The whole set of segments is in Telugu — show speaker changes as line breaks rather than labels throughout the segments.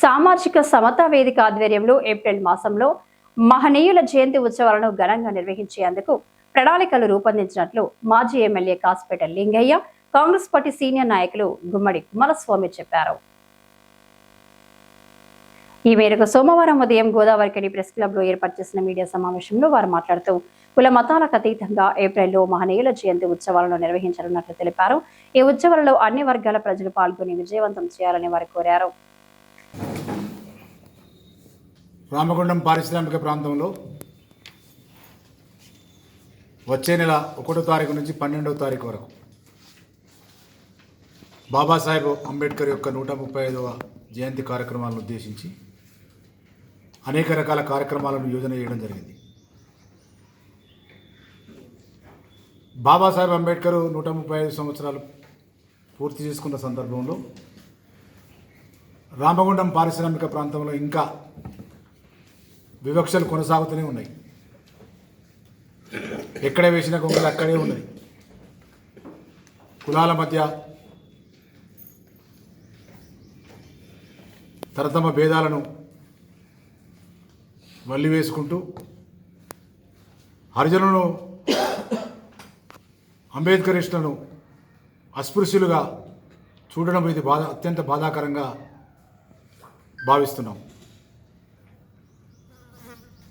సామాజిక సమతా వేదిక ఆధ్వర్యంలో ఏప్రిల్ మాసంలో మహనీయుల జయంతి ఉత్సవాలను ఘనంగా నిర్వహించేందుకు ప్రణాళికలు రూపొందించినట్లు మాజీ MLA Kasipeta Lingaiah, Congress party senior నాయకులు గుమ్మడి కుమారస్వామి చెప్పారు. ఈ మేరకు సోమవారం ఉదయం గోదావరికని ప్రెస్ క్లబ్ లో ఏర్పాటు చేసిన మీడియా సమావేశంలో వారు మాట్లాడుతూ కుల మతాలకు అతీతంగా ఏప్రిల్లో మహనీయుల జయంతి ఉత్సవాలను నిర్వహించనున్నట్లు తెలిపారు. ఈ ఉత్సవాలలో అన్ని వర్గాల ప్రజలు పాల్గొని విజయవంతం చేయాలని వారు కోరారు.
రామగుండం పారిశ్రామిక ప్రాంతంలో వచ్చే నెల 1వ తారీఖు నుంచి 12వ తారీఖు వరకు బాబాసాహెబ్ అంబేద్కర్ యొక్క 135వ జయంతి కార్యక్రమాలను ఉద్దేశించి అనేక రకాల కార్యక్రమాలను యోజన చేయడం జరిగింది. బాబాసాహెబ్ అంబేద్కర్ 135 సంవత్సరాలు పూర్తి చేసుకున్న సందర్భంలో రామగుండం పారిశ్రామిక ప్రాంతంలో ఇంకా వివక్షలు కొనసాగుతూనే ఉన్నాయి. ఎక్కడ వేసిన కొంగలు అక్కడే ఉన్నది. కులాల మధ్య తరతమ భేదాలను వల్లివేసుకుంటూ హరిజనులను, అంబేద్కరిస్టులను అస్పృశ్యులుగా చూడడం ఇది అత్యంత బాధాకరంగా భావిస్తున్నాం.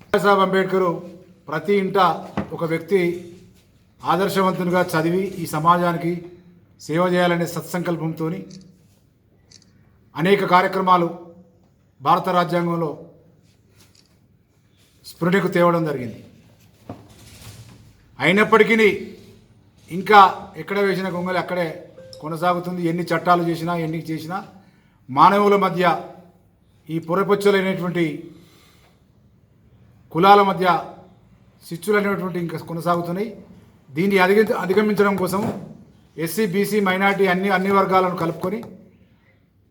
బాబాసాహెబ్ అంబేద్కర్ ప్రతి ఇంట ఒక వ్యక్తి ఆదర్శవంతునిగా చదివి ఈ సమాజానికి సేవ చేయాలనే సత్సంకల్పంతో అనేక కార్యక్రమాలు భారత రాజ్యాంగంలో స్ఫురణకు తేవడం జరిగింది. అయినప్పటికీ ఇంకా ఎక్కడ వేసిన గొంగలి అక్కడే కొనసాగుతుంది. ఎన్ని చట్టాలు చేసినా, ఎన్ని చేసినా మానవుల మధ్య ఈ పొరపచ్చులైనటువంటి కులాల మధ్య శిచ్చులు అనేటువంటి ఇంకా కొనసాగుతున్నాయి. దీన్ని అధిగమించడం కోసం ఎస్సీ, బీసీ, మైనార్టీ అన్ని వర్గాలను కలుపుకొని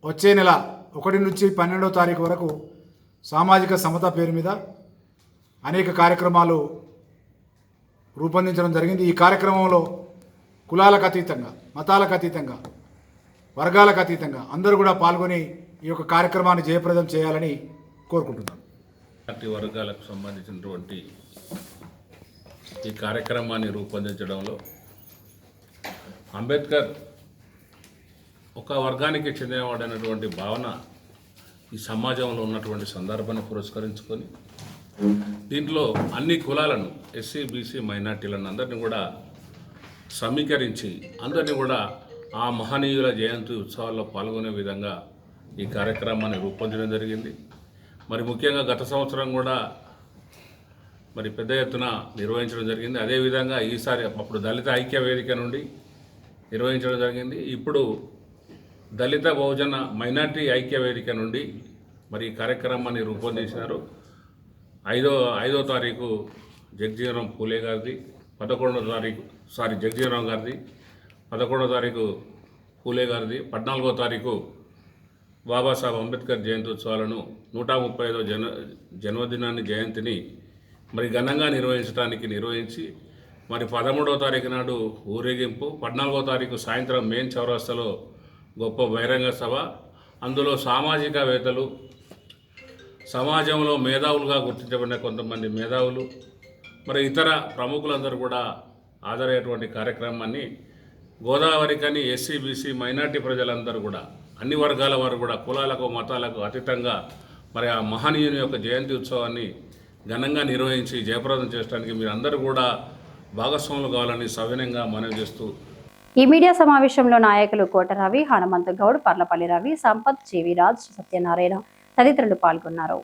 వచ్చే నెల 1 నుంచి 12వ తారీఖు వరకు సామాజిక సమత పేరు మీద అనేక కార్యక్రమాలు రూపొందించడం జరిగింది. ఈ కార్యక్రమంలో కులాలకు అతీతంగా, మతాలకు అతీతంగా, వర్గాలకు అతీతంగా అందరూ కూడా పాల్గొని ఈ యొక్క కార్యక్రమాన్ని జయప్రదం చేయాలని కోరుకుంటున్నాను.
పార్టీ వర్గాలకు సంబంధించినటువంటి ఈ కార్యక్రమాన్ని రూపొందించడంలో అంబేద్కర్ ఒక వర్గానికి చెందినవాడైనటువంటి భావన ఈ సమాజంలో ఉన్నటువంటి సందర్భాన్ని పురస్కరించుకొని దీంట్లో అన్ని కులాలను, ఎస్సీ, బీసీ, మైనార్టీలను అందరినీ కూడా సమీకరించి అందరినీ కూడా ఆ మహనీయుల జయంతి ఉత్సవాల్లో పాల్గొనే విధంగా ఈ కార్యక్రమాన్ని రూపొందించడం జరిగింది. మరి ముఖ్యంగా గత సంవత్సరం కూడా మరి పెద్ద ఎత్తున నిర్వహించడం జరిగింది. అదేవిధంగా ఈసారి అప్పుడు దళిత ఐక్య వేదిక నుండి నిర్వహించడం జరిగింది. ఇప్పుడు దళిత బహుజన మైనార్టీ ఐక్య వేదిక నుండి మరి ఈ కార్యక్రమాన్ని రూపొందించినారు. 5వ తారీఖు జగజీవనరాం పూలే గారిది, 11వ తారీఖు జగజీవనరాం గారిది, 11వ తారీఖు పూలే గారిది, 14వ తారీఖు బాబాసాహెబ్ అంబేద్కర్ జయంతి ఉత్సవాలను 135వ జన్మదినాన్ని జయంతిని మరి ఘనంగా నిర్వహించి మరి 13వ తారీఖు నాడు ఊరేగింపు, 14వ తారీఖు సాయంత్రం మెయిన్ చౌరస్తాలో గొప్ప బహిరంగ సభ. అందులో సామాజికవేత్తలు, సమాజంలో మేధావులుగా గుర్తించబడిన కొంతమంది మేధావులు, మరి ఇతర ప్రముఖులందరూ కూడా హాజరయ్యేటువంటి కార్యక్రమాన్ని గోదావరికని ఎస్సీ, బీసీ, మైనార్టీ ప్రజలందరూ కూడా అన్ని వర్గాల వారు కూడా కులాలకు, మతాలకు అతీతంగా మరి ఆ మహనీయుని యొక్క జయంతి ఉత్సవాన్ని ఘనంగా నిర్వహించి జయప్రదం చేయడానికి మీరు అందరూ కూడా భాగస్వాములు కావాలని సవినయంగా మనవి చేస్తూ
ఈ మీడియా సమావేశంలో నాయకులు కోటరవి, హనుమంతు గౌడ్, పర్లపల్లి రవి, సంపత్, జీవి రాజ్, సత్యనారాయణ తదితరులు పాల్గొన్నారు.